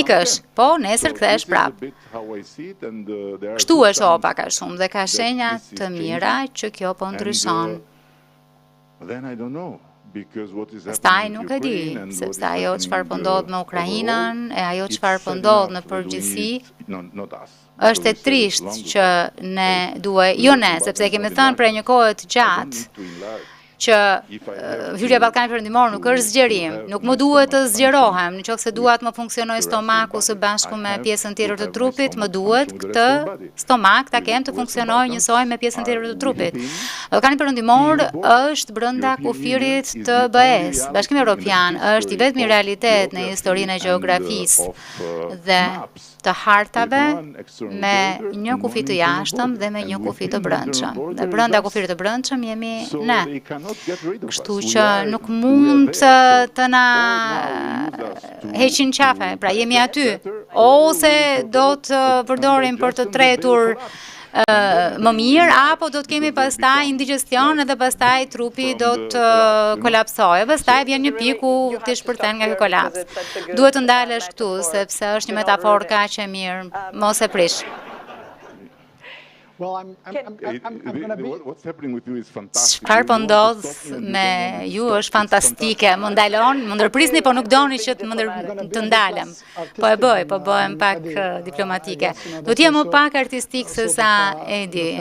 ikësh, po nesër kthesh prapë. Kështu është opa ka shumë dhe ka shenja të mira që kjo po ndryshon. Pastaj nuk e di, sepse ajo çfarë po ndodh me Ukrainën e ajo çfarë po ndodh në përgjithësi është e trisht që ne jo ne, sepse kemi thënë për një kohë të gjatë që hyrja Ballkanit Perëndimor nuk është zgjerim, nuk më duhet të zgjerohem, nëse dua të më funksjonojë stomaku së bashku me pjesën tjetër të trupit, më duhet këtë stomak ta kem të funksionojë njësoj me pjesën tjetër të trupit. Ballkani Perëndimor është brenda kufirit të BE-s. Bashkimi Evropian është i vetmi realitet në historinë e gjeografisë dhe të hartave me një kufi të jashtëm dhe me një kufi të brendshëm. Dhe brenda kufirit të brendshëm jemi ne. Kështu që nuk mund të na heqin qafe, pra jemi aty, ose do të përdorim për të tretur më mirë, apo do të kemi pastaj indigestion edhe pastaj trupi do të kolapsojë, pastaj vjen një pikë ku ti shpërthen nga ky kolaps. Duhet të ndalesh këtu, sepse është një metaforë kaq e mirë, mos e prish. Çfarë po ndodh me ju është fantastike. Më ndalon, më ndërprisni, po nuk doni që të ndalem. Po e bëj, po bëhem pak diplomatike. Do të jem më pak artistik se sa Edi.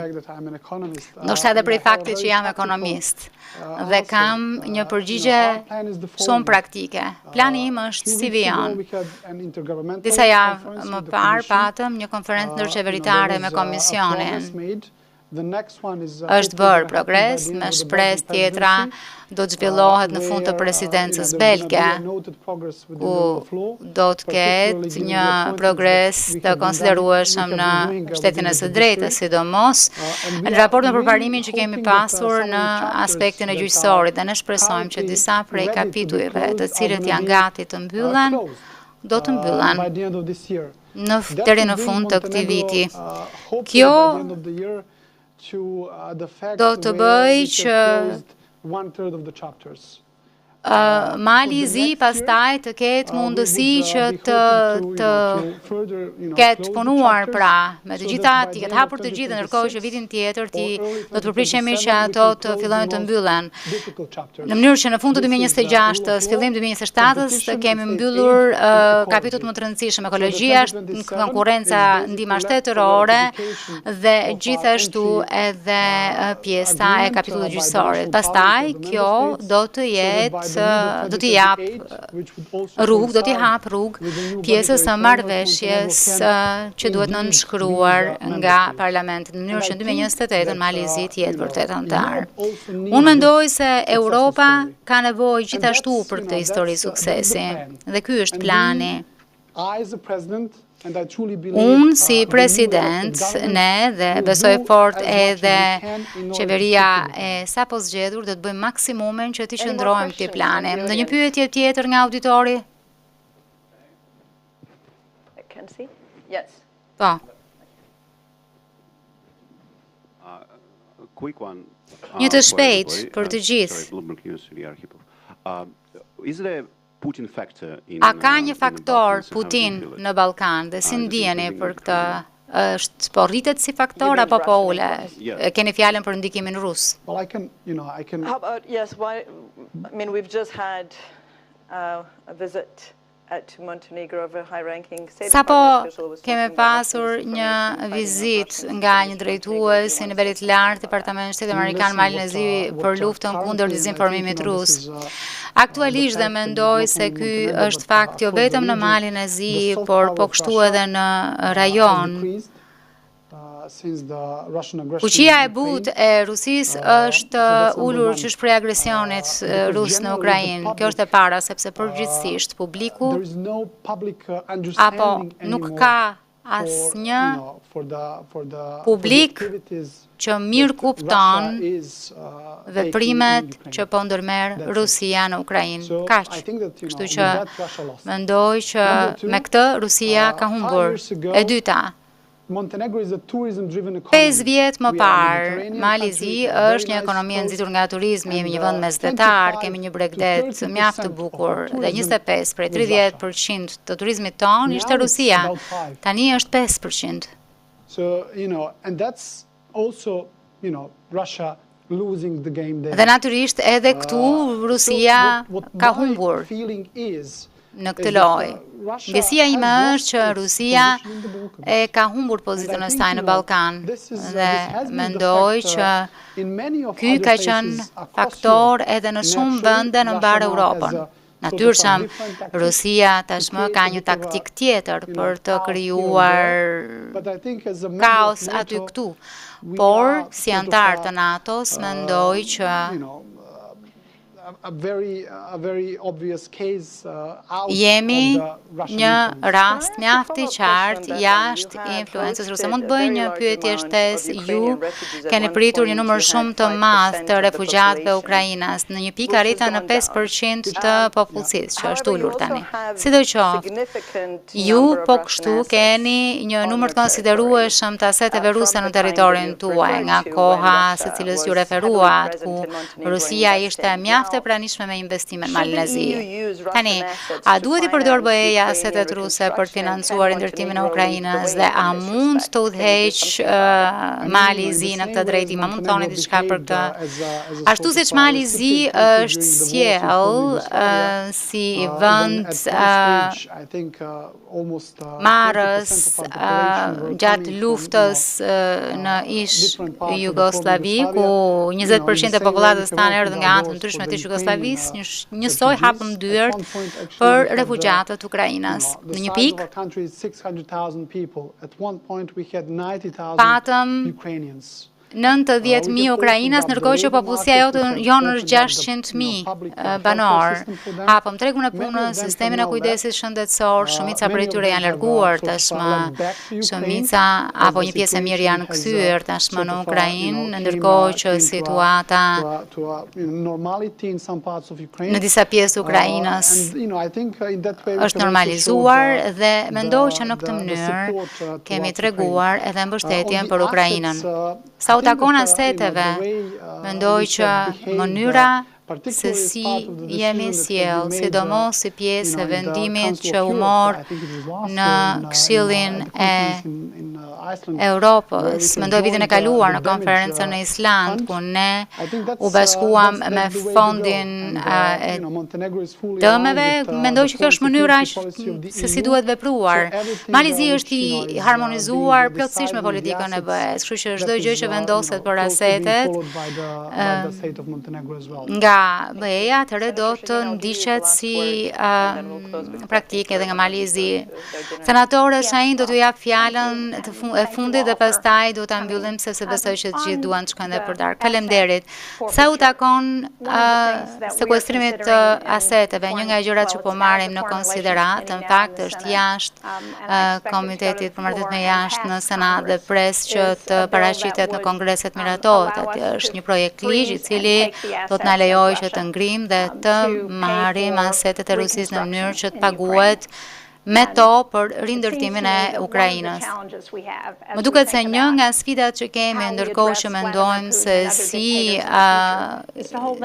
Ndoshta edhe prej faktit që jam ekonomist dhe kam një përgjigje shumë praktike. Plani im është si vijon. Disa javë më parë patëm një konferencë ndërqeveritare me komisionin. Është bërë progres, me shpresë tjetra do të zhvillohet në fund të presidencës belge, ku do të ketë një progres të konsiderueshëm në shtetin e së drejtës, sidomos në raport me përparimin që kemi pasur në aspektin e gjyqësorit, dhe ne shpresojmë që disa prej kapitujve të cilët janë gati të mbyllen, do të mbyllen deri në fund të këtij viti. Kjo do të bëj që Mali I Zi pastaj të ketë mundësi që të ketë punuar pra me të gjitha, ti ketë hapur të gjithë, ndërkohë që vitin tjetër ti do të përpiqemi që ato të fillojnë të mbyllen. Në mënyrë që në fund të 2026-s, fillim 2027-s, kemi mbyllur kapitujt më të rëndësishëm, ekologjia, konkurrenca, ndihma shtetërore dhe gjithashtu edhe pjesa e kapitullit gjyqësorit. Pastaj kjo do të jetë do t'i jap rrugë, do t'i hap rrugë pjesës së marrëveshjes që duhet nënshkruar nga Parlamenti në mënyrë që në 2028 Mali I Zi të jetë vërtet anëtar. Unë mendoj se Europa ka nevojë gjithashtu për këtë histori suksesi dhe ky është plani. Unë si president, ne dhe besoj fort edhe qeveria e sapo zgjedhur do të bëjmë maksimumin që të qëndrojmë këtij plani. Ndonjë pyetje tjetër nga auditori? Po. Një të shpejt për të gjithë. A ka një faktor Putin në Ballkan dhe si ndjeni për këtë? Është po rritet si faktor apo po ule? Keni fjalën për ndikimin rus? How about, yes, why, I mean, we've just had a visit to Montenegro of a high-ranking State Department official who was kemi pasur një vizitë nga një drejtues i nivelit lartë Departamentit Shtetit Amerikan Mali I Zi për luftën kundër dezinformimit rus. Aktualisht dhe mendoj se ky është fakt jo vetëm në Malin e Zi, por po kështu edhe në rajon. Fuqia e butë e Rusisë është ulur qysh prej agresionit rus në Ukrainë. Kjo është e para, sepse përgjithsisht publiku apo nuk ka asnjë publik që mirë kupton veprimet që po ndërmerr Rusia në Ukrainë. Kaq. Kështu që mendoj që me këtë Rusia ka humbur. E dyta, 5 vjet më parë, Mali I Zi është një ekonomi e nxitur nga turizmi, jemi një vend mesdhetar, kemi një bregdet mjaft të bukur dhe 25 prej 30% të turizmit ton ishte Rusia. Tani është 5%. Dhe natyrisht edhe këtu Rusia ka humbur në këtë lojë. Ndjesia ime është që Rusia e ka humbur pozitën e saj në Ballkan dhe mendoj që ky ka qenë faktor edhe në shumë vende në mbar Europën. Natyrshëm, Rusia tashmë ka një taktik tjetër për të krijuar kaos aty këtu. Por si antar të NATO-s mendoj që jemi një rast mjaft I qartë jashtë influencës ruse. Mund të bëj një pyetje shtesë, ju keni pritur një numër shumë të madh të refugjatëve ukrainas, në një pikë arritën në 5% të popullsisë, që është ulur tani. Sidoqoftë, ju po kështu keni një numër të konsiderueshëm të aseteve ruse në territorin tuaj, nga koha së cilës ju referuat, ku Rusia ishte mjaft e pranishme me investime në Malin e Zi. Tani, a duhet I përdor BE-ja asetet ruse për të financuar ndërtimin e Ukrainës dhe a mund të udhëheq Mali I Zi në këtë drejtim? A mund të thoni diçka për këtë? Ashtu siç Mali I Zi është sjell si vend marrës gjatë luftës në ish Jugoslavi, ku 20% e popullatës tanë erdhën nga anët ndryshme të Jugosllavisë, njësoj hapëm dyert për refugjatët Ukrainas. Në një pikë, patëm 90.000 Ukrainas, ndërkohë që popullsia jonë është 600.000 banor. Hapëm tregun e punës, sistemin e kujdesit shëndetësor, shumica prej tyre janë larguar tashmë, shumica apo një pjesë e mirë janë kthyer tashmë në Ukrainë, ndërkohë që situata në disa pjesë të Ukrainës është normalizuar dhe mendoj që në këtë mënyrë kemi treguar edhe mbështetjen për Ukrainën. Sa u takon aseteve, mendoj që mënyra se si jemi sjell, sidomos si pjesë e vendimit që u mor në Këshillin e Europës, mendoj vitin e kaluar në konferencën në Island, ku ne u bashkuam me fondin e dëmeve, mendoj që kjo është mënyra se si duhet vepruar. Malizia është i harmonizuar plotësisht me politikën e BE-s, kështu që çdo gjë që vendoset për asetet nga BE-ja atëherë do të ndiqet si praktikë edhe nga Malizi. Senatore Shahin do t'ju jap fjalën e fundit dhe pastaj do ta mbyllim sepse besoj që të gjithë duan të shkojnë dhe për darkë. Faleminderit. Sa u takon sekuestrimit të aseteve, një nga gjërat që po marrim në konsiderat, në fakt është jashtë Komitetit për Marrëdhëniet me Jashtë në Senat dhe pres që të paraqitet në Kongreset miratohet. Aty është një projekt ligj i cili do të na lejojë që të ngrim dhe të marrim asetet e Rusisë në mënyrë që të paguhet me to për rindërtimin e Ukrainës. Më duket se një nga sfidat që kemi ndërkohë që mendojmë se si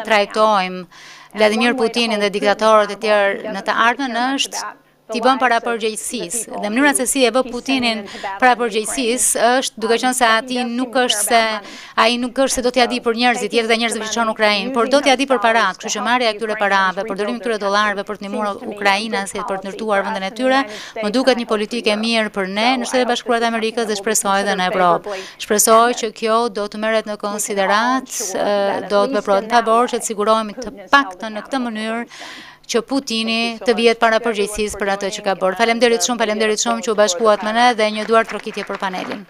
trajtojmë Vladimir Putinin dhe diktatorët e tjerë në të ardhmen është t'i bën para përgjegjësisë. Dhe mënyra se si e bë Putinin para përgjegjësisë është duke qenë se ai nuk është se do t'ia di për njerëzit, tjerë dhe njerëzit që çon Ukrainë, por do t'ia di për parat, kështu që marrja e këtyre parave, përdorimi këtyre dollarëve për të ndihmuar Ukrainën si për të ndërtuar vendin e tyre, më duket një politikë e mirë për ne në Shtetet e Bashkuara të Amerikës dhe shpresoj edhe në Evropë. Shpresoj që kjo do të merret në konsiderat, do të veprohet në favor që të sigurohemi të paktën në këtë mënyrë që Putini të vihet para përgjegjësisë për atë që ka bërë. Faleminderit shumë që u bashkuat me ne dhe një duar trokitje për panelin.